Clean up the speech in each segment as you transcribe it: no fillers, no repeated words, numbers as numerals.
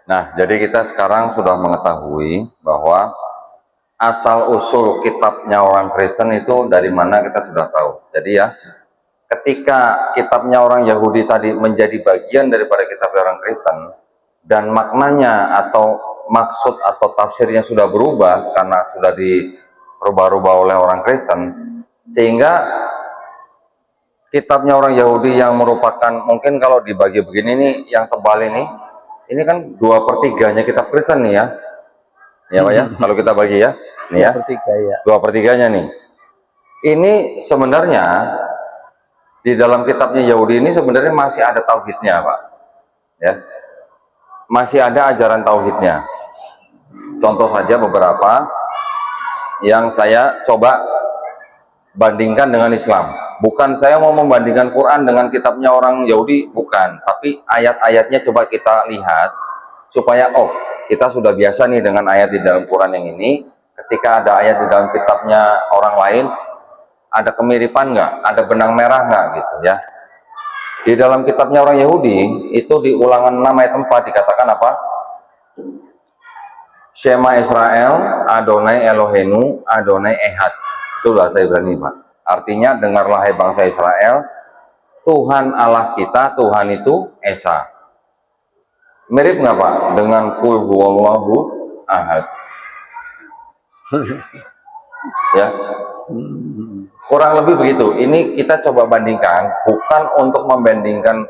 Nah, jadi kita sekarang sudah mengetahui bahwa asal-usul kitabnya orang Kristen itu dari mana kita sudah tahu. Jadi ya, ketika kitabnya orang Yahudi tadi menjadi bagian daripada kitab orang Kristen, dan maknanya atau maksud atau tafsirnya sudah berubah karena sudah dirubah-rubah oleh orang Kristen, sehingga kitabnya orang Yahudi yang merupakan, mungkin kalau dibagi begini nih, yang tebal ini kan 2/3-nya kitab Kristen nih ya. Ya Pak ya, kalau kita bagi ya, ini ya, 2/3-nya nih. Ini sebenarnya di dalam kitabnya Yahudi ini sebenarnya masih ada tauhidnya Pak, ya, masih ada ajaran tauhidnya. Contoh saja beberapa yang saya coba bandingkan dengan Islam. Bukan saya mau membandingkan Quran dengan kitabnya orang Yahudi, bukan. Tapi ayat-ayatnya coba kita lihat supaya kita sudah biasa nih dengan ayat di dalam Quran yang ini. Ketika ada ayat di dalam kitabnya orang lain, ada kemiripan nggak? Ada benang merah nggak gitu ya? Di dalam kitabnya orang Yahudi itu di Ulangan 6 ayat 4 dikatakan apa? Shema Israel, Adonai Elohenu, Adonai Ehad. Itu bahasa Ibrani Pak. Artinya, dengarlah hai bangsa Israel, Tuhan Allah kita, Tuhan itu Esa. Mirip nggak Pak dengan Qul huwallahu ahad? Ya, kurang lebih begitu. Ini kita coba bandingkan, bukan untuk membandingkan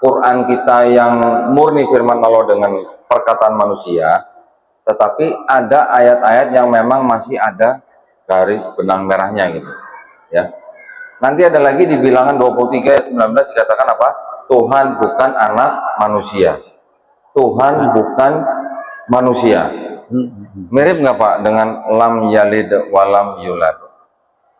Quran kita yang murni firman Allah dengan perkataan manusia, tetapi ada ayat-ayat yang memang masih ada garis benang merahnya gitu. Ya. Nanti ada lagi di Bilangan 23 ayat 19 dikatakan apa? Tuhan bukan anak manusia. Tuhan bukan manusia. Mirip nggak Pak dengan lam yalid walam yulad?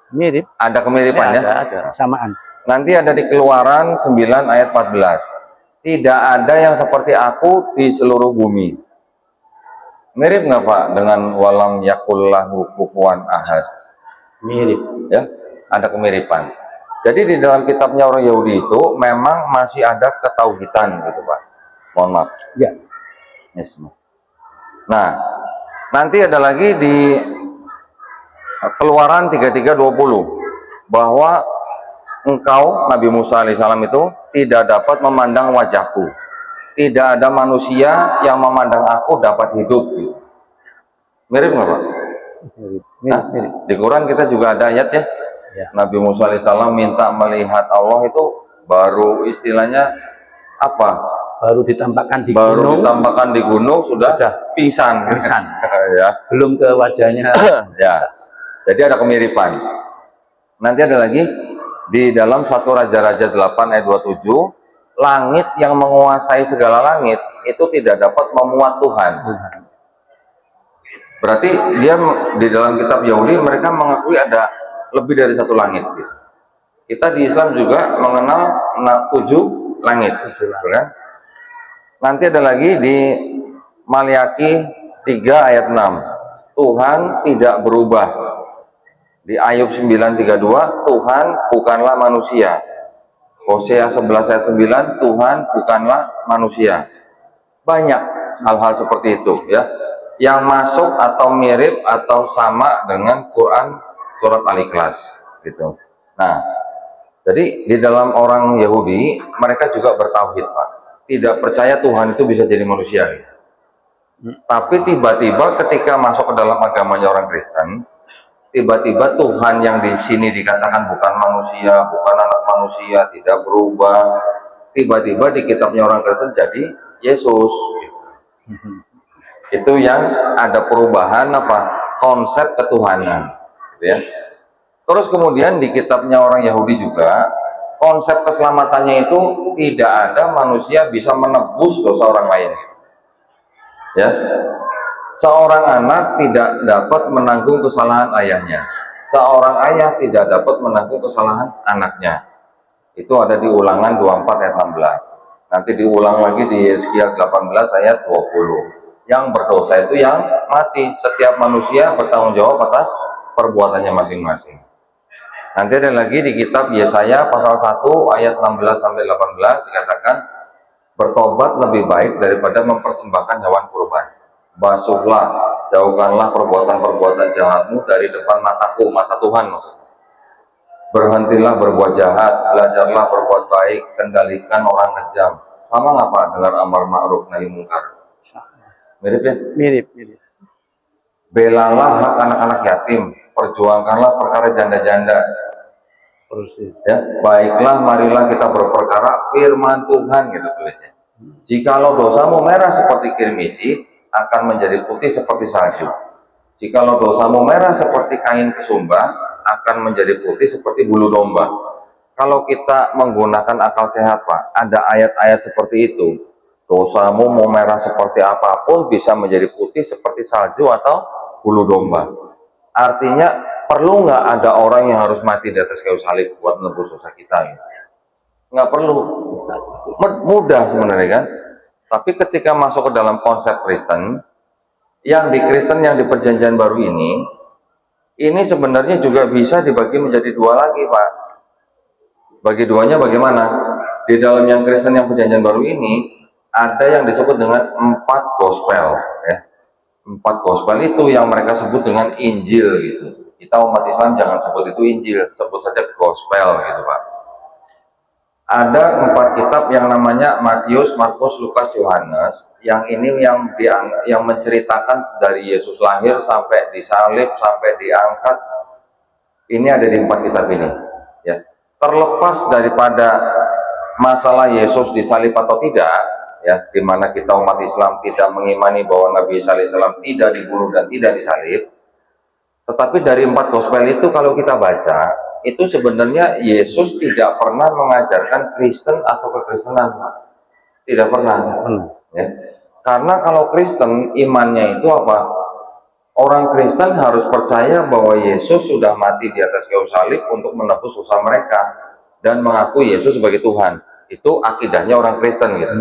Mirip. Ada kemiripan ya? Ada, samaan. Nanti ada di Keluaran 9 ayat 14. Tidak ada yang seperti aku di seluruh bumi. Mirip nggak Pak dengan walam yakullahu kufuwan ahad? Mirip. Ya, ada kemiripan. Jadi di dalam kitabnya orang Yahudi itu memang masih ada ketauhidan gitu Pak. Mohon maaf. Ya. Yes. Nah, nanti ada lagi di Keluaran 33:20 bahwa engkau Nabi Musa alaihissalam itu tidak dapat memandang wajahku. Tidak ada manusia yang memandang aku dapat hidup. Gitu. Mirip nggak Pak? Mirip. Nah, di Quran kita juga ada ayat ya. Nabi Musa alaihissalam minta melihat Allah itu baru istilahnya apa? Baru ditampakkan di gunung. gunung. Ditampakkan di gunung sudah pingsan. Ya. Belum ke wajahnya. Ya. Jadi ada kemiripan. Nanti ada lagi di dalam 1 Raja-Raja 8 ayat 27, langit yang menguasai segala langit itu tidak dapat memuat Tuhan. Berarti dia di dalam kitab Yahudi mereka mengakui ada lebih dari satu langit. Kita di Islam juga mengenal 7 langit. Kan? Nanti ada lagi di Maliaki 3 ayat 6. Tuhan tidak berubah. Di Ayub 9:32, Tuhan bukanlah manusia. Hosea 11 ayat 9, Tuhan bukanlah manusia. Banyak hal-hal seperti itu ya, yang masuk atau mirip atau sama dengan Quran surat Al-Ikhlas gitu. Nah, jadi di dalam orang Yahudi mereka juga bertauhid Pak. Tidak percaya Tuhan itu bisa jadi manusia. Tapi tiba-tiba ketika masuk ke dalam agamanya orang Kristen, tiba-tiba Tuhan yang di sini dikatakan bukan manusia, bukan anak manusia, tidak berubah. Tiba-tiba di kitabnya orang Kristen jadi Yesus. Itu yang ada perubahan apa? Konsep ketuhanan. Ya. Terus kemudian di kitabnya orang Yahudi juga konsep keselamatannya itu tidak ada manusia bisa menebus dosa orang lain. Ya. Seorang anak tidak dapat menanggung kesalahan ayahnya. Seorang ayah tidak dapat menanggung kesalahan anaknya. Itu ada di Ulangan 24 ayat 16. Nanti diulang lagi di Yeskiel 18 ayat 20. Yang berdosa itu yang mati. Setiap manusia bertanggung jawab atas perbuatannya masing-masing. Nanti ada lagi di kitab Yesaya pasal 1 ayat 16 sampai 18 dikatakan Bertobat lebih baik daripada mempersembahkan hewan kurban. Basuhlah, jauhkanlah perbuatan-perbuatan jahatmu dari depan mataku, mata Tuhan maksudnya. Berhentilah berbuat jahat, belajarlah berbuat baik, kendalikan orang kejam. Sama nggak Pak dengan amar ma'ruf nahi mungkar? Mirip ya? Mirip, mirip. Belalah hak anak-anak yatim, perjuangkanlah perkara janda-janda. Persis. Ya, baiklah marilah kita berperkara firman Tuhan gitu tulisnya. Jikalau dosamu merah seperti kirmisi, akan menjadi putih seperti salju. Jikalau dosamu merah seperti kain kesumba, akan menjadi putih seperti bulu domba. Kalau kita menggunakan akal sehat Pak, ada ayat-ayat seperti itu. Dosamu mau merah seperti apapun bisa menjadi putih seperti salju atau bulu domba. Artinya perlu nggak ada orang yang harus mati di atas kayu salib buat menebus dosa kita? Gitu? Nggak perlu. Mudah sebenarnya kan. Tapi ketika masuk ke dalam konsep Kristen, yang di Kristen yang di Perjanjian Baru ini sebenarnya juga bisa dibagi menjadi dua lagi Pak. Bagi duanya bagaimana? Di dalam yang Kristen yang Perjanjian Baru ini ada yang disebut dengan 4 gospel ya. 4 gospel itu yang mereka sebut dengan Injil gitu. Kita umat Islam jangan sebut itu Injil, sebut saja gospel gitu Pak. Ada 4 kitab yang namanya Matius, Markus, Lukas, Yohanes. Yang ini yang menceritakan dari Yesus lahir sampai disalib sampai diangkat. Ini ada di 4 kitab ini ya. Terlepas daripada masalah Yesus disalib atau tidak ya, di mana kita umat Islam tidak mengimani bahwa Nabi Isa alaihissalam tidak dibunuh dan tidak disalib, tetapi dari 4 gospel itu kalau kita baca, itu sebenarnya Yesus tidak pernah mengajarkan Kristen atau kekristenan, tidak pernah ya. Karena kalau Kristen imannya itu apa? Orang Kristen harus percaya bahwa Yesus sudah mati di atas kayu salib untuk menebus dosa mereka dan mengaku Yesus sebagai Tuhan. Itu akidahnya orang Kristen gitu.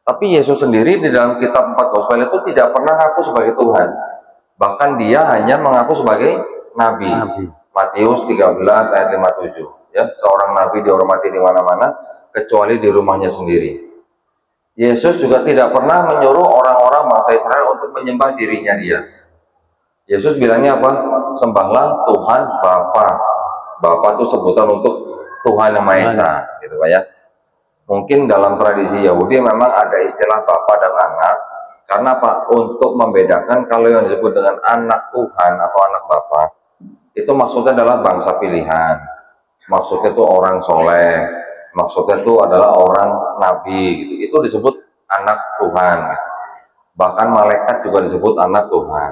Tapi Yesus sendiri di dalam kitab 4 gospel itu tidak pernah mengaku sebagai Tuhan. Bahkan dia hanya mengaku sebagai nabi. Matius 13 ayat 57. Ya, seorang nabi dihormati di mana-mana kecuali di rumahnya sendiri. Yesus juga tidak pernah menyuruh orang-orang bangsa Israel untuk menyembah dirinya dia. Yesus bilangnya apa? Sembahlah Tuhan Bapa. Bapa itu sebutan untuk Tuhan yang Maha Esa, gitu Pak ya. Mungkin dalam tradisi Yahudi memang ada istilah Bapa dan anak. Karena apa? Untuk membedakan kalau yang disebut dengan anak Tuhan atau anak Bapa, itu maksudnya adalah bangsa pilihan. Maksudnya itu orang soleh. Maksudnya itu adalah orang nabi, gitu. Itu disebut anak Tuhan. Gitu. Bahkan malaikat juga disebut anak Tuhan.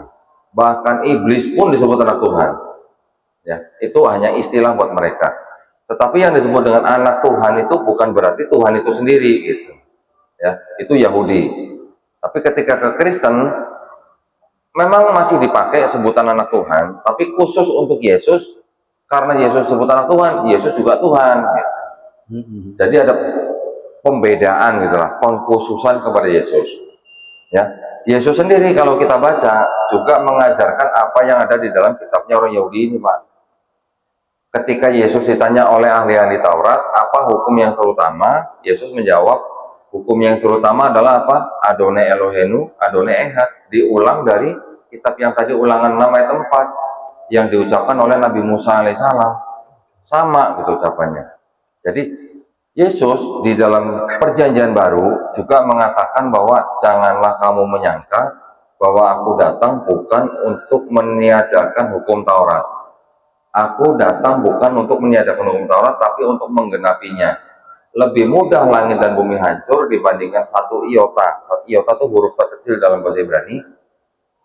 Bahkan iblis pun disebut anak Tuhan. Ya, itu hanya istilah buat mereka. Tetapi yang disebut dengan anak Tuhan itu bukan berarti Tuhan itu sendiri gitu. Ya, itu Yahudi. Tapi ketika ke Kristen memang masih dipakai sebutan anak Tuhan, tapi khusus untuk Yesus karena Yesus disebut anak Tuhan, Yesus juga Tuhan gitu. Jadi ada pembedaan gitulah, pengkhususan kepada Yesus. Ya. Yesus sendiri kalau kita baca juga mengajarkan apa yang ada di dalam kitabnya orang Yahudi ini Pak. Ketika Yesus ditanya oleh ahli-ahli Taurat, apa hukum yang terutama? Yesus menjawab, hukum yang terutama adalah apa? Adonai Elohenu, Adonai Ehad. Diulang dari kitab yang tadi ulangan 6 ayat 4 yang diucapkan oleh Nabi Musa alaihissalam. Sama gitu ucapannya. Jadi Yesus di dalam Perjanjian Baru juga mengatakan bahwa janganlah kamu menyangka bahwa aku datang bukan untuk meniadakan hukum Taurat. Aku datang bukan untuk meniadakan hukum Taurat, tapi untuk menggenapinya. Lebih mudah langit dan bumi hancur dibandingkan 1 iota. Iota itu huruf terkecil dalam bahasa Ibrani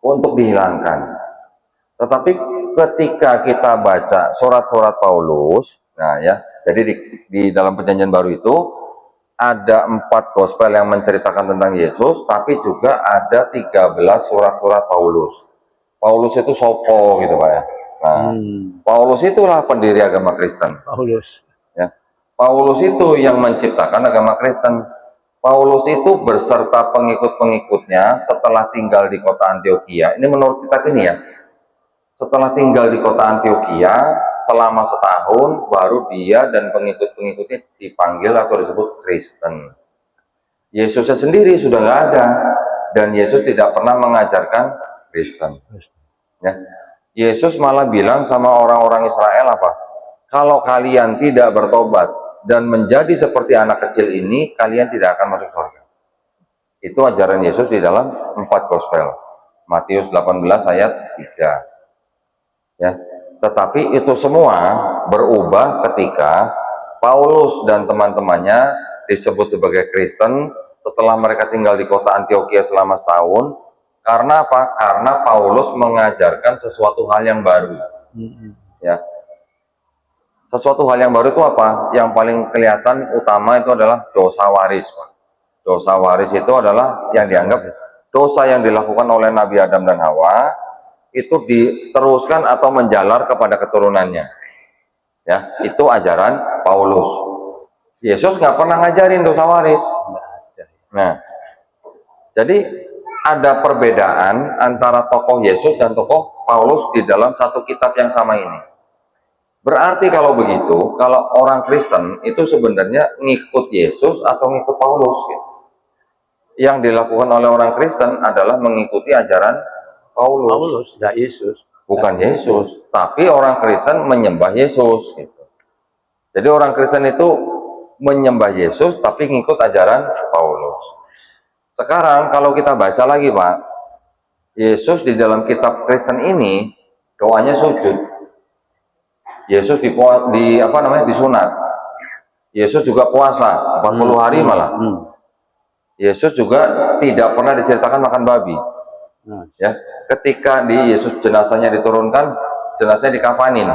untuk dihilangkan. Tetapi ketika kita baca surat-surat Paulus, nah ya, jadi di dalam Perjanjian Baru itu ada 4 gospel yang menceritakan tentang Yesus, tapi juga ada 13 surat-surat Paulus. Paulus itu sopo gitu Pak ya. Nah, Paulus itulah pendiri agama Kristen. Ya. Paulus itu yang menciptakan agama Kristen. Paulus itu berserta pengikut-pengikutnya setelah tinggal di kota Antioquia. Ini menurut kitab ini ya. Setelah tinggal di kota Antioquia selama setahun, baru dia dan pengikut-pengikutnya dipanggil atau disebut Kristen. Yesusnya sendiri sudah nggak ada, dan Yesus tidak pernah mengajarkan Kristen. Ya. Yesus malah bilang sama orang-orang Israel apa? Kalau kalian tidak bertobat dan menjadi seperti anak kecil ini, kalian tidak akan masuk surga. Itu ajaran Yesus di dalam 4 gospel. Matius 18 ayat 3. Ya. Tetapi itu semua berubah ketika Paulus dan teman-temannya disebut sebagai Kristen setelah mereka tinggal di kota Antioquia selama setahun. Karena apa? Karena Paulus mengajarkan sesuatu hal yang baru. Ya. Sesuatu hal yang baru itu apa? Yang paling kelihatan utama itu adalah dosa waris. Dosa waris itu adalah yang dianggap dosa yang dilakukan oleh Nabi Adam dan Hawa, itu diteruskan atau menjalar kepada keturunannya. Ya, itu ajaran Paulus. Yesus nggak pernah ngajarin dosa waris. Nah, jadi ada perbedaan antara tokoh Yesus dan tokoh Paulus di dalam satu kitab yang sama ini. Berarti kalau begitu, kalau orang Kristen itu sebenarnya ngikut Yesus atau ngikut Paulus gitu. Yang dilakukan oleh orang Kristen adalah mengikuti ajaran Paulus. Paulus, tidak Yesus. Bukan Yesus, tapi orang Kristen menyembah Yesus gitu. Jadi orang Kristen itu menyembah Yesus tapi ngikut ajaran Paulus. Sekarang kalau kita baca lagi Pak, Yesus di dalam kitab Kristen ini doanya sujud. Yesus disunat. Yesus juga puasa 40 hari malah. Yesus juga tidak pernah diceritakan makan babi. Ya, ketika Yesus jenazahnya diturunkan, jenazahnya dikafanin.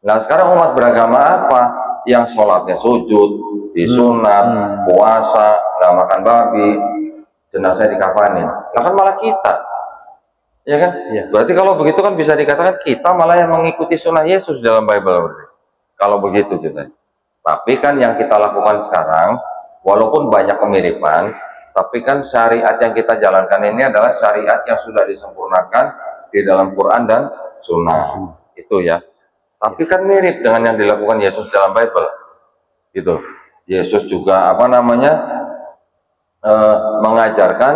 Nah sekarang umat beragama apa yang sholatnya sujud, disunat, puasa, nggak makan babi, jenazahnya dikafanin? Nah kan malah kita, ya kan? Ya. Berarti kalau begitu kan bisa dikatakan kita malah yang mengikuti sunnah Yesus dalam Bible. Kalau begitu kita. Tapi kan yang kita lakukan sekarang, walaupun banyak kemiripan, tapi kan syariat yang kita jalankan ini adalah syariat yang sudah disempurnakan di dalam Quran dan Sunnah. Itu ya. Tapi kan mirip dengan yang dilakukan Yesus dalam Bible. Gitu. Yesus juga mengajarkan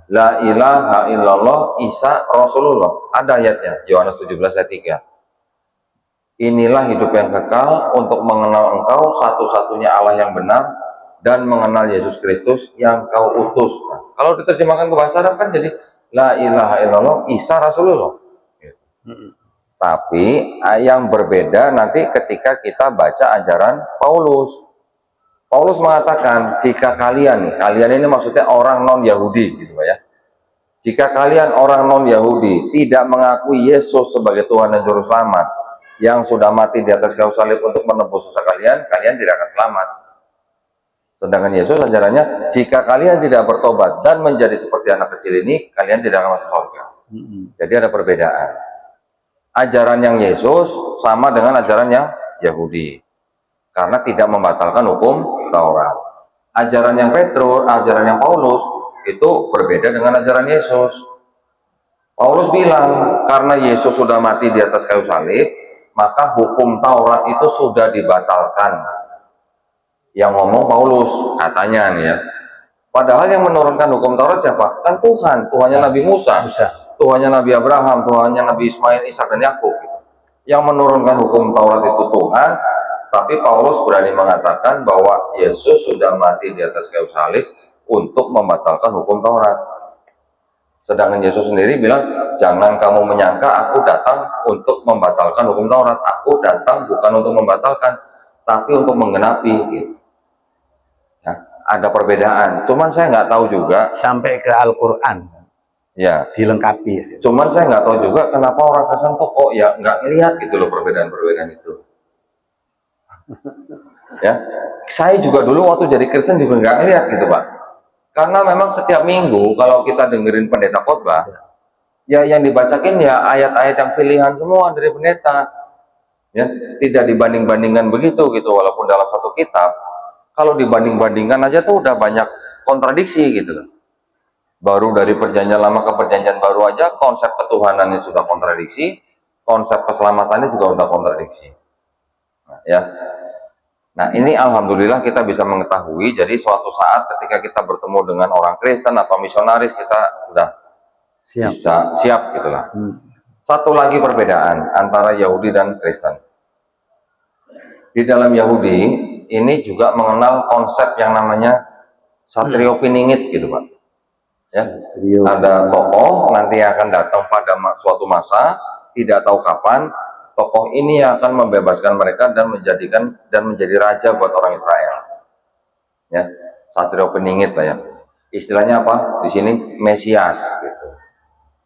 La ilaha illallah Isa Rasulullah. Ada ayatnya, Yohanes 17 ayat 3. Inilah hidup yang kekal untuk mengenal engkau satu-satunya Allah yang benar dan mengenal Yesus Kristus yang kau utus. Nah, kalau diterjemahkan ke bahasa Arab kan jadi La ilaha illallah Isa Rasulullah. Tapi yang berbeda nanti ketika kita baca ajaran Paulus. Paulus mengatakan jika kalian ini maksudnya orang non-Yahudi gitu ya. Jika kalian orang non-Yahudi tidak mengakui Yesus sebagai Tuhan dan Juru Selamat yang sudah mati di atas kayu salib untuk menebus dosa kalian, kalian tidak akan selamat. Sedangkan Yesus ajarannya, jika kalian tidak bertobat dan menjadi seperti anak kecil ini, kalian tidak akan masuk surga. Jadi ada perbedaan. Ajaran yang Yesus sama dengan ajaran yang Yahudi. Karena tidak membatalkan hukum Taurat. Ajaran yang Paulus, itu berbeda dengan ajaran Yesus. Paulus bilang, karena Yesus sudah mati di atas kayu salib, maka hukum Taurat itu sudah dibatalkan. Yang ngomong Paulus, katanya nih ya. Padahal yang menurunkan hukum Taurat siapa? Kan Tuhan, Tuhannya Nabi Musa, Tuhannya Nabi Abraham, Tuhannya Nabi Ismail, Ishak dan Yakub. Yang menurunkan hukum Taurat itu Tuhan, tapi Paulus berani mengatakan bahwa Yesus sudah mati di atas kayu salib untuk membatalkan hukum Taurat. Sedangkan Yesus sendiri bilang, jangan kamu menyangka aku datang untuk membatalkan hukum Taurat. Aku datang bukan untuk membatalkan, tapi untuk menggenapi. Gitu. Nah, ada perbedaan. Cuman saya nggak tahu juga sampai ke Al-Quran. Ya, dilengkapi. Cuman saya nggak tahu juga kenapa orang Kristen tuh kok ya nggak ngelihat gitu loh perbedaan-perbedaan itu. Ya, saya juga dulu waktu jadi Kristen juga nggak ngelihat gitu Pak. Karena memang setiap minggu kalau kita dengerin pendeta khotbah, ya yang dibacakin ya ayat-ayat yang pilihan semua dari pendeta. Ya, tidak dibanding-bandingkan begitu gitu, walaupun dalam satu kitab, kalau dibanding-bandingkan aja tuh udah banyak kontradiksi gitu loh. Baru dari perjanjian lama ke perjanjian baru aja konsep ketuhanannya sudah kontradiksi, konsep keselamatannya juga udah kontradiksi. Nah, ya. Nah, ini alhamdulillah kita bisa mengetahui. Jadi suatu saat ketika kita bertemu dengan orang Kristen atau misionaris, kita sudah Siap. bisa siap gitulah. Satu lagi perbedaan antara Yahudi dan Kristen. Di dalam Yahudi ini juga mengenal konsep yang namanya satrio piningit gitu, Pak. Ya, ada tokoh nanti akan datang pada suatu masa, tidak tahu kapan. Tokoh ini yang akan membebaskan mereka dan menjadi raja buat orang Israel. Ya, satrio peningit lah ya. Istilahnya apa? Di sini Mesias. Gitu.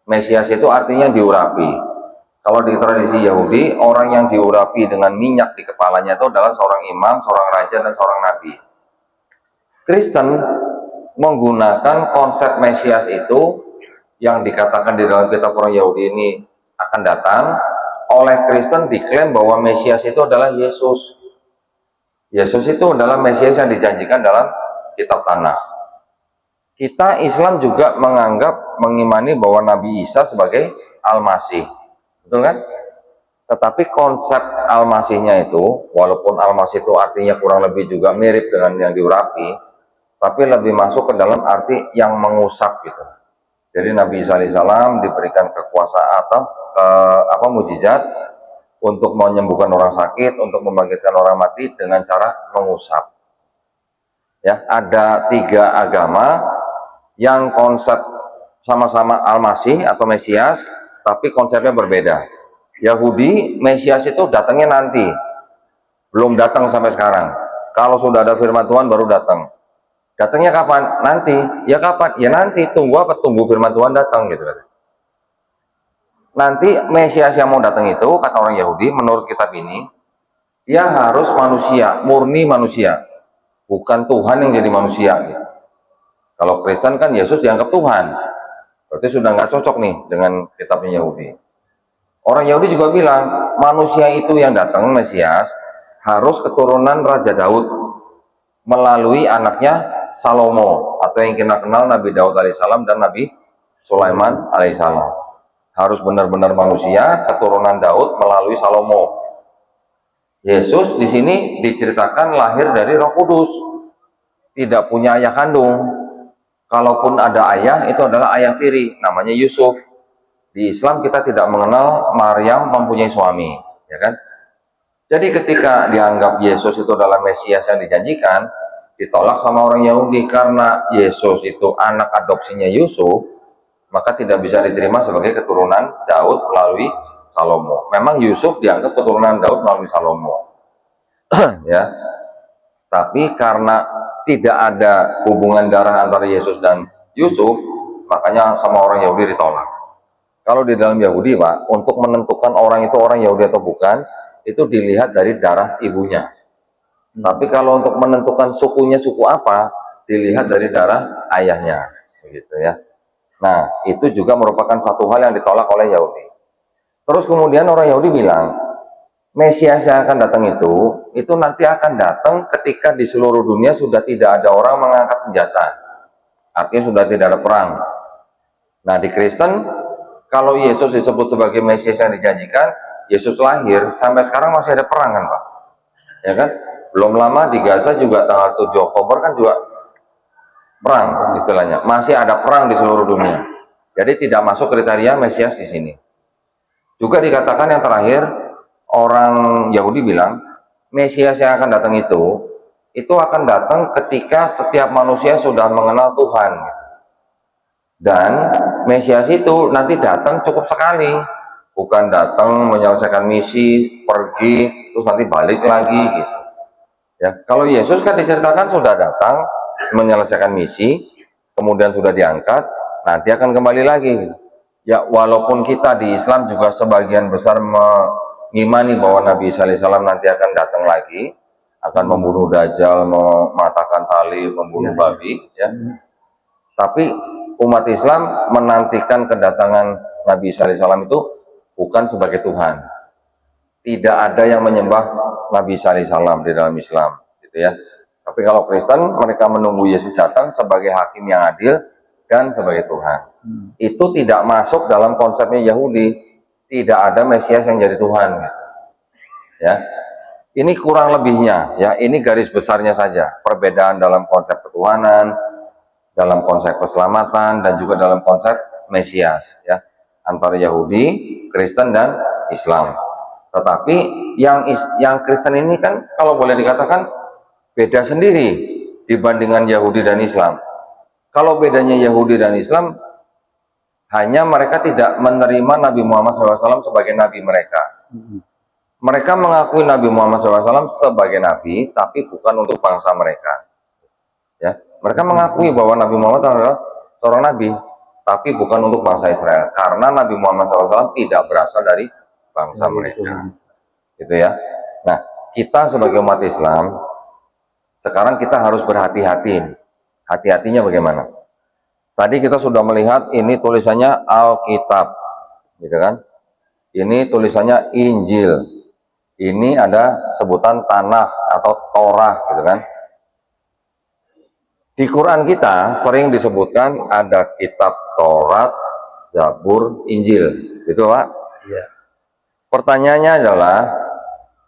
Mesias itu artinya diurapi. Kalau di tradisi Yahudi, orang yang diurapi dengan minyak di kepalanya itu adalah seorang imam, seorang raja, dan seorang nabi. Kristen menggunakan konsep Mesias itu yang dikatakan di dalam kitab orang Yahudi ini akan datang. Oleh Kristen diklaim bahwa Mesias itu adalah Yesus. Yesus itu adalah Mesias yang dijanjikan dalam kitab Tanakh. Kita Islam juga mengimani bahwa Nabi Isa sebagai Al-Masih. Betul kan? Tetapi konsep Al-Masihnya itu, walaupun Al-Masih itu artinya kurang lebih juga mirip dengan yang diurapi, tapi lebih masuk ke dalam arti yang mengusap gitu. Jadi Nabi Isa alaihissalam diberikan kekuasaan atau mujizat untuk menyembuhkan orang sakit, untuk membangkitkan orang mati dengan cara mengusap. Ya, ada 3 agama yang konsep sama-sama Al-Masih atau Mesias, tapi konsepnya berbeda. Yahudi, Mesias itu datangnya nanti, belum datang sampai sekarang. Kalau sudah ada firman Tuhan baru datang. Datangnya kapan? Nanti. Ya kapan? Ya nanti. Tunggu apa? Tunggu firman Tuhan datang gitu. Nanti Mesias yang mau datang itu, kata orang Yahudi, menurut kitab ini, dia harus manusia, murni manusia. Bukan Tuhan yang jadi manusia. Gitu. Kalau Kristen kan Yesus dianggap Tuhan. Berarti sudah nggak cocok nih dengan kitabnya Yahudi. Orang Yahudi juga bilang, manusia itu yang datang, Mesias, harus keturunan Raja Daud melalui anaknya Salomo, atau yang kita kenal Nabi Daud alaihissalam dan Nabi Sulaiman alaihissalam. Harus benar-benar manusia, keturunan Daud melalui Salomo. Yesus di sini diceritakan lahir dari Roh Kudus, tidak punya ayah kandung. Kalaupun ada ayah, itu adalah ayah tiri, namanya Yusuf. Di Islam kita tidak mengenal Maryam mempunyai suami, ya kan? Jadi ketika dianggap Yesus itu adalah Mesias yang dijanjikan, ditolak sama orang Yahudi karena Yesus itu anak adopsinya Yusuf, maka tidak bisa diterima sebagai keturunan Daud melalui Salomo. Memang Yusuf dianggap keturunan Daud melalui Salomo. Ya. Tapi karena tidak ada hubungan darah antara Yesus dan Yusuf, makanya sama orang Yahudi ditolak. Kalau di dalam Yahudi, Pak, untuk menentukan orang itu orang Yahudi atau bukan, itu dilihat dari darah ibunya. Tapi kalau untuk menentukan sukunya suku apa, dilihat dari darah ayahnya, begitu ya. Nah, itu juga merupakan satu hal yang ditolak oleh Yahudi. Terus kemudian orang Yahudi bilang, Mesias yang akan datang itu nanti akan datang ketika di seluruh dunia sudah tidak ada orang mengangkat senjata. Artinya sudah tidak ada perang. Nah, di Kristen, kalau Yesus disebut sebagai Mesias yang dijanjikan, Yesus lahir, sampai sekarang masih ada perang kan, Pak? Ya kan? Belum lama di Gaza juga tanggal 7 Oktober kan juga perang istilahnya. Masih ada perang di seluruh dunia. Jadi tidak masuk kriteria Mesias di sini. Juga dikatakan yang terakhir, orang Yahudi bilang, Mesias yang akan datang itu akan datang ketika setiap manusia sudah mengenal Tuhan. Dan Mesias itu nanti datang cukup sekali. Bukan datang menyelesaikan misi, pergi, terus nanti balik lagi gitu. Ya, kalau Yesus kan diceritakan sudah datang menyelesaikan misi, kemudian sudah diangkat, nanti akan kembali lagi. Ya, walaupun kita di Islam juga sebagian besar mengimani bahwa Nabi Isa alaihissalam nanti akan datang lagi, akan membunuh Dajjal, mematahkan tali, membunuh babi, ya. Tapi umat Islam menantikan kedatangan Nabi Isa alaihissalam itu bukan sebagai Tuhan. Tidak ada yang menyembah Nabi Isa alaihissalam di dalam Islam, gitu ya. Tapi kalau Kristen, mereka menunggu Yesus datang sebagai hakim yang adil dan sebagai Tuhan. Itu tidak masuk dalam konsepnya Yahudi. Tidak ada Mesias yang jadi Tuhan. Ya. Ini kurang lebihnya, ya. Ini garis besarnya saja. Perbedaan dalam konsep ketuhanan, dalam konsep keselamatan, dan juga dalam konsep Mesias, ya, antara Yahudi, Kristen, dan Islam. Tetapi yang Kristen ini kan, kalau boleh dikatakan, beda sendiri dibandingkan Yahudi dan Islam. Kalau bedanya Yahudi dan Islam, hanya mereka tidak menerima Nabi Muhammad SAW sebagai nabi mereka. Mereka mengakui Nabi Muhammad SAW sebagai nabi, tapi bukan untuk bangsa mereka. Ya, mereka mengakui bahwa Nabi Muhammad adalah seorang nabi, tapi bukan untuk bangsa Israel, karena Nabi Muhammad SAW tidak berasal dari bangsa mereka. Gitu ya. Nah, kita sebagai umat Islam, sekarang kita harus berhati-hati. Hati-hatinya bagaimana? Tadi kita sudah melihat ini tulisannya Alkitab, gitu kan? Ini tulisannya Injil. Ini ada sebutan Tanakh atau Torah, gitu kan? Di Quran kita sering disebutkan ada kitab Taurat, Zabur, Injil, gitu Pak? Iya. Pertanyaannya adalah,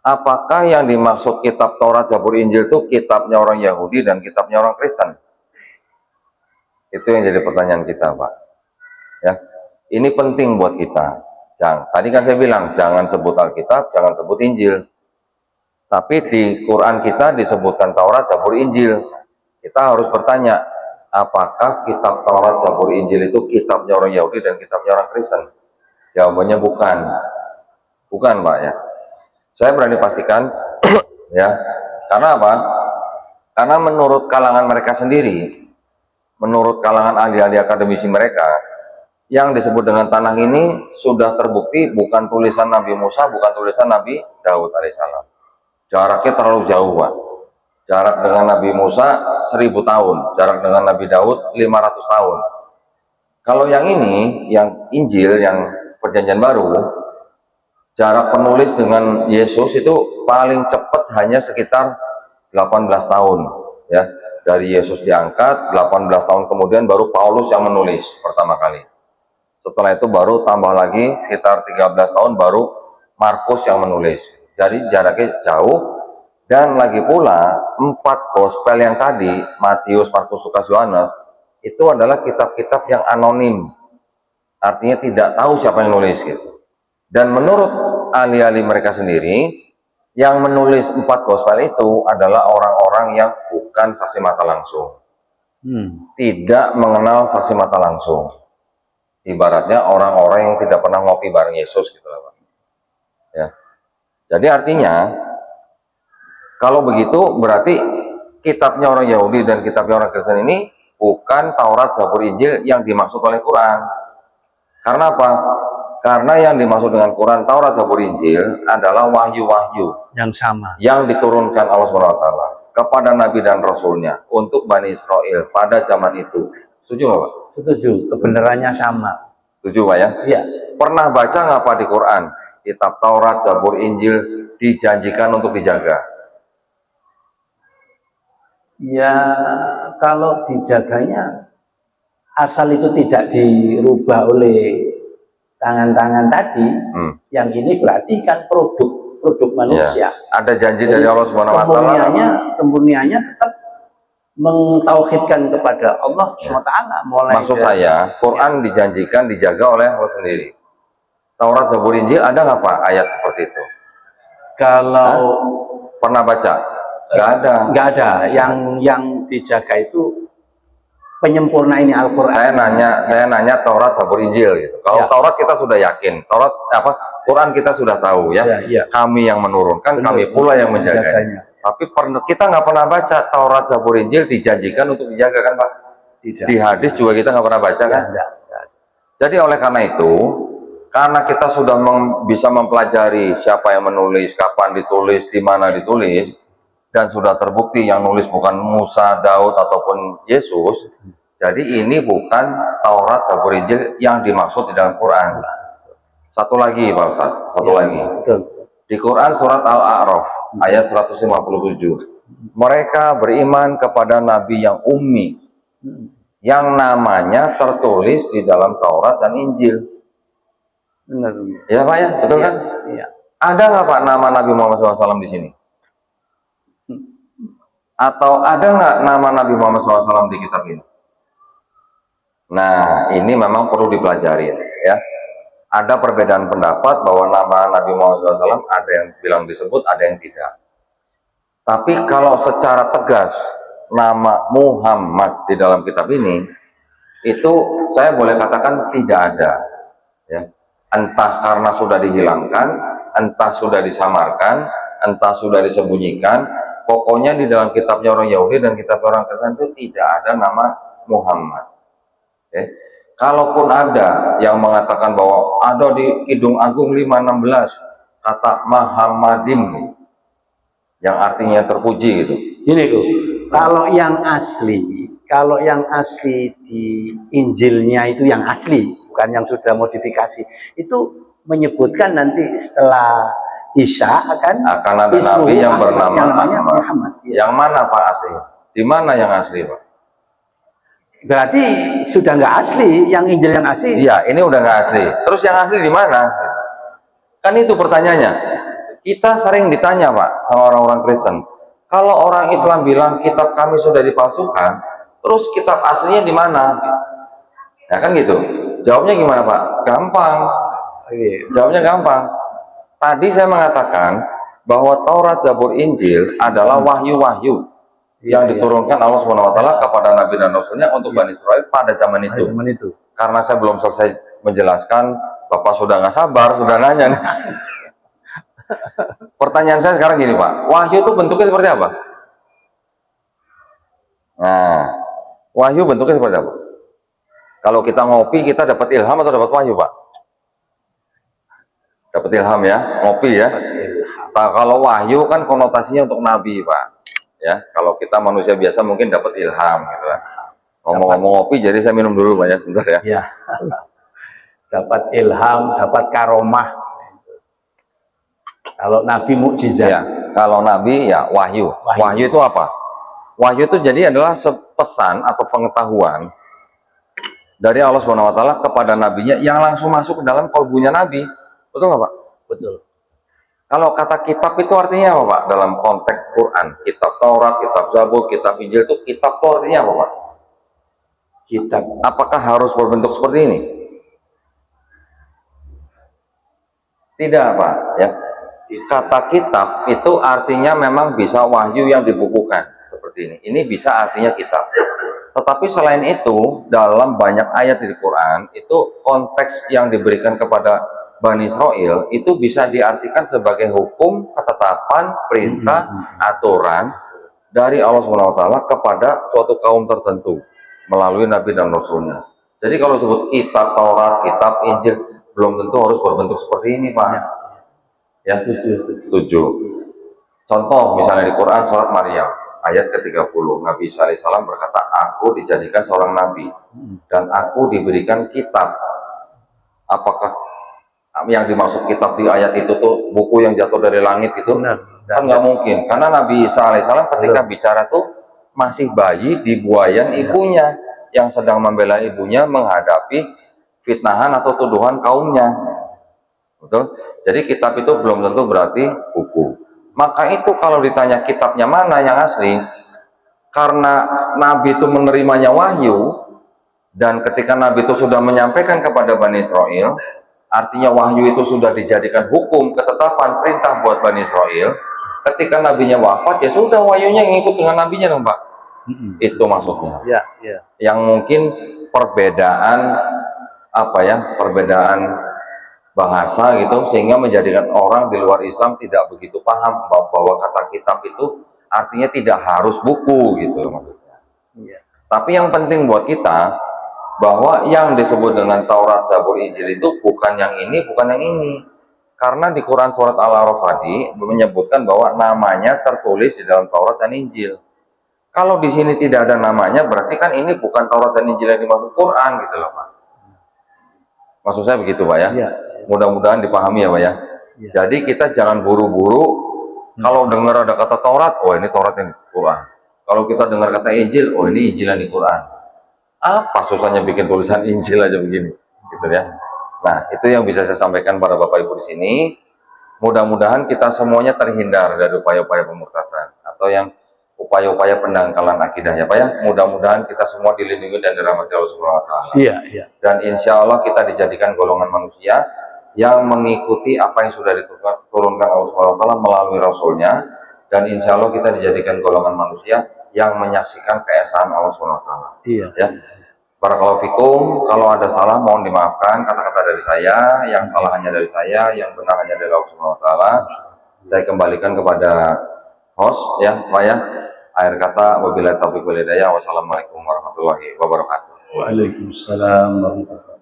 apakah yang dimaksud kitab Taurat, Zabur, Injil itu kitabnya orang Yahudi dan kitabnya orang Kristen? Itu yang jadi pertanyaan kita, Pak. Ya, ini penting buat kita. Tadi kan saya bilang, jangan sebut Alkitab, jangan sebut Injil. Tapi di Quran kita disebutkan Taurat, Zabur, Injil. Kita harus bertanya, apakah kitab Taurat, Zabur, Injil itu kitabnya orang Yahudi dan kitabnya orang Kristen? Jawabannya bukan. Bukan, Pak, ya. Saya berani pastikan, ya. Karena apa? Karena menurut kalangan mereka sendiri, menurut kalangan ahli-ahli akademisi mereka, yang disebut dengan Tanakh ini sudah terbukti bukan tulisan Nabi Musa, bukan tulisan Nabi Daud alaihissalam. Jaraknya terlalu jauh, Pak. Jarak dengan Nabi Musa 1000 tahun, jarak dengan Nabi Daud 500 tahun. Kalau yang ini, yang Injil, yang Perjanjian Baru, jarak penulis dengan Yesus itu paling cepat hanya sekitar 18 tahun, ya. Dari Yesus diangkat, 18 tahun kemudian baru Paulus yang menulis pertama kali. Setelah itu baru tambah lagi sekitar 13 tahun baru Markus yang menulis. Jadi jaraknya jauh. Dan lagi pula 4 gospel yang tadi, Matius, Markus, Lukas, Yohanes, itu adalah kitab-kitab yang anonim. Artinya tidak tahu siapa yang nulis gitu. Dan menurut ahli-ahli mereka sendiri, yang menulis 4 gospel itu adalah orang-orang yang bukan saksi mata langsung. Tidak mengenal saksi mata langsung. Ibaratnya orang-orang yang tidak pernah ngopi bareng Yesus gitu lah, Pak. Ya. Jadi artinya, kalau begitu berarti kitabnya orang Yahudi dan kitabnya orang Kristen ini bukan Taurat, Zabur, Injil yang dimaksud oleh Quran. Karena apa? Karena yang dimaksud dengan Quran, Taurat, Zabur, Injil adalah wahyu-wahyu Yang sama. yang diturunkan Allah SWT kepada Nabi dan Rasulnya untuk Bani Israel pada zaman itu. Setuju nggak, Pak? Setuju. Kebenarannya sama. Setuju, Pak, ya? Iya. Pernah baca nggak, Pak, di Quran? Kitab Taurat, Zabur, Injil dijanjikan untuk dijaga. Ya, kalau dijaganya, asal itu tidak dirubah oleh tangan-tangan tadi, yang ini berarti kan produk manusia. Ya. Ada janji dari Allah Subhanahu Wa Taala. Kemurniannya tetap mentauhidkan kepada Allah SWT. Maksud saya, Quran dijanjikan dijaga oleh Allah sendiri. Taurat, Zabur, Injil ada nggak, Pak, ayat seperti itu? Kalau pernah baca? Nggak ada. Nggak ada. Yang dijaga itu penyempurna ini Al-Quran. Saya nanya Taurat, Zabur, Injil gitu. Kalau Taurat kita sudah yakin, Taurat Quran kita sudah tahu, ya. Kami yang menurunkan, kami pula yang menjaganya. Tapi kita nggak pernah baca Taurat, Zabur, Injil dijanjikan untuk dijaga, kan, Pak? Tidak. Di hadis juga kita nggak pernah baca, kan? Jadi oleh karena itu, karena kita sudah bisa mempelajari siapa yang menulis, kapan ditulis, di mana ditulis, dan sudah terbukti yang nulis bukan Musa, Daud, ataupun Yesus, jadi ini bukan Taurat, Zabur, Injil yang dimaksud di dalam Quran. Satu lagi, Pak Ustaz, satu lagi. Di Quran surat Al-A'raf, ayat 157. Mereka beriman kepada Nabi yang ummi, yang namanya tertulis di dalam Taurat dan Injil. Benar. Ya, Pak, ya? Betul, kan? Iya. Ada nggak, Pak, nama Nabi Muhammad SAW di sini? Atau ada nggak nama Nabi Muhammad SAW di kitab ini? Nah, ini memang perlu dipelajari ya. Ada perbedaan pendapat bahwa nama Nabi Muhammad SAW ada yang bilang disebut, ada yang tidak. Tapi kalau secara tegas nama Muhammad di dalam kitab ini, itu saya boleh katakan tidak ada. Ya. Entah karena sudah dihilangkan, entah sudah disamarkan, entah sudah disembunyikan. Pokoknya di dalam kitabnya orang Yahudi dan kitab orang Kristen itu tidak ada nama Muhammad. Okay. Kalaupun ada yang mengatakan bahwa ada di Kidung Agung 516 kata Muhammadin yang artinya terpuji gitu. Ini tuh, kalau yang asli di Injilnya itu yang asli, bukan yang sudah modifikasi, itu menyebutkan nanti setelah Isa akan ada nabi yang bernama Muhammad. Yang mana Pak asli? Di mana yang asli Pak? Berarti sudah nggak asli, yang Injil yang asli. Iya, ini udah nggak asli. Terus yang asli di mana? Kan itu pertanyaannya. Kita sering ditanya Pak sama orang-orang Kristen. Kalau orang Islam bilang kitab kami sudah dipalsukan, terus kitab aslinya di mana? Ya kan gitu. Jawabnya gimana Pak? Gampang. Jawabnya gampang. Tadi saya mengatakan bahwa Taurat, Zabur, Injil adalah wahyu-wahyu yang diturunkan Allah SWT kepada Nabi dan Rasulnya untuk Bani Israel pada zaman itu. Karena saya belum selesai menjelaskan, Bapak sudah nggak sabar, sudah nanya nih. Pertanyaan saya sekarang gini Pak, wahyu itu bentuknya seperti apa? Nah, wahyu bentuknya seperti apa? Kalau kita ngopi, kita dapat ilham atau dapat wahyu Pak? Dapat ilham ya, ngopi ya. Nah, kalau wahyu kan konotasinya untuk Nabi Pak. Ya, kalau kita manusia biasa mungkin dapat ilham gitu kan. Ngomong-ngomong ngopi, jadi saya minum dulu Pak ya, sebentar ya. Ya. Dapat ilham, dapat karomah. Kalau Nabi mukjizat. Ya, kalau Nabi ya wahyu. Wahyu itu apa? Wahyu itu jadi adalah pesan atau pengetahuan dari Allah SWT kepada nabinya yang langsung masuk ke dalam kalbunya Nabi. Betul nggak Pak? Betul. Kalau kata kitab itu artinya apa Pak? Dalam konteks Quran, kitab Taurat, kitab Zabur, kitab Injil itu kitab itu artinya apa Pak? Kitab. Apakah harus berbentuk seperti ini? Tidak Pak. Ya. Kata kitab itu artinya memang bisa wahyu yang dibukukan seperti ini. Ini bisa artinya kitab. Tetapi selain itu, dalam banyak ayat di Quran itu konteks yang diberikan kepada Bani Israel itu bisa diartikan sebagai hukum, ketetapan, perintah, aturan dari Allah SWT kepada suatu kaum tertentu melalui Nabi dan Rasulnya. Jadi kalau disebut kitab Taurat, kitab Injil, belum tentu harus berbentuk seperti ini Pak. Ya, setuju. Contoh misalnya di Quran surat Maryam ayat ke-30, Nabi Isa alaihissalam berkata, aku dijadikan seorang nabi dan aku diberikan kitab. Apakah yang dimaksud kitab di ayat itu tuh buku yang jatuh dari langit itu? Kan nggak mungkin, karena Nabi Isa alaihissalam ketika bicara tuh masih bayi di buayan ibunya yang sedang membela ibunya menghadapi fitnahan atau tuduhan kaumnya. Betul? Jadi kitab itu belum tentu berarti buku. Maka itu kalau ditanya kitabnya mana yang asli, karena Nabi itu menerimanya wahyu, dan ketika Nabi itu sudah menyampaikan kepada Bani Israel, artinya wahyu itu sudah dijadikan hukum, ketetapan, perintah buat Bani Israel. Ketika nabinya wafat, ya sudah wahyunya ngikut dengan nabinya dong Pak. Itu maksudnya. Ya. Yang mungkin perbedaan perbedaan bahasa gitu sehingga menjadikan orang di luar Islam tidak begitu paham bahwa kata kitab itu artinya tidak harus buku gitu maksudnya. Ya. Tapi yang penting buat kita bahwa yang disebut dengan Taurat, Zabur, Injil itu bukan yang ini, bukan yang ini. Karena di Quran surat Al-A'raf tadi menyebutkan bahwa namanya tertulis di dalam Taurat dan Injil. Kalau di sini tidak ada namanya, berarti kan ini bukan Taurat dan Injil yang dimaksud Quran gitu loh Pak. Maksud saya begitu Pak ya. Ya. Mudah-mudahan dipahami ya Pak ya. Jadi kita jangan buru-buru kalau dengar ada kata Taurat, oh ini Taurat yang di Quran. Kalau kita dengar kata Injil, oh ini Injil yang di Quran. Apa susahnya bikin tulisan Injil aja begini, gitu ya. Nah, itu yang bisa saya sampaikan pada Bapak Ibu di sini. Mudah-mudahan kita semuanya terhindar dari upaya-upaya pemurtadan atau yang upaya-upaya pendangkalan akidah ya Pak ya. Mudah-mudahan kita semua dilindungi dan dirahmati Allah Subhanahu wa taala. Iya, iya. Dan insya Allah kita dijadikan golongan manusia yang mengikuti apa yang sudah diturunkan Allah Subhanahu wa taala melalui Rasulnya, dan insya Allah kita dijadikan golongan manusia yang menyaksikan keesaan Allah Subhanahu wa taala. Iya. Ya. Barakallahu fikum, kalau ada salah mohon dimaafkan, kata-kata dari saya, yang salah hanya dari saya, yang benar hanya dari Allah Subhanahu wa taala. Saya kembalikan kepada host ya, Pak ya. Akhir kata, wabillahi taufiq wal hidayah. Wassalamualaikum warahmatullahi wabarakatuh. Waalaikumsalam warahmatullahi wabarakatuh.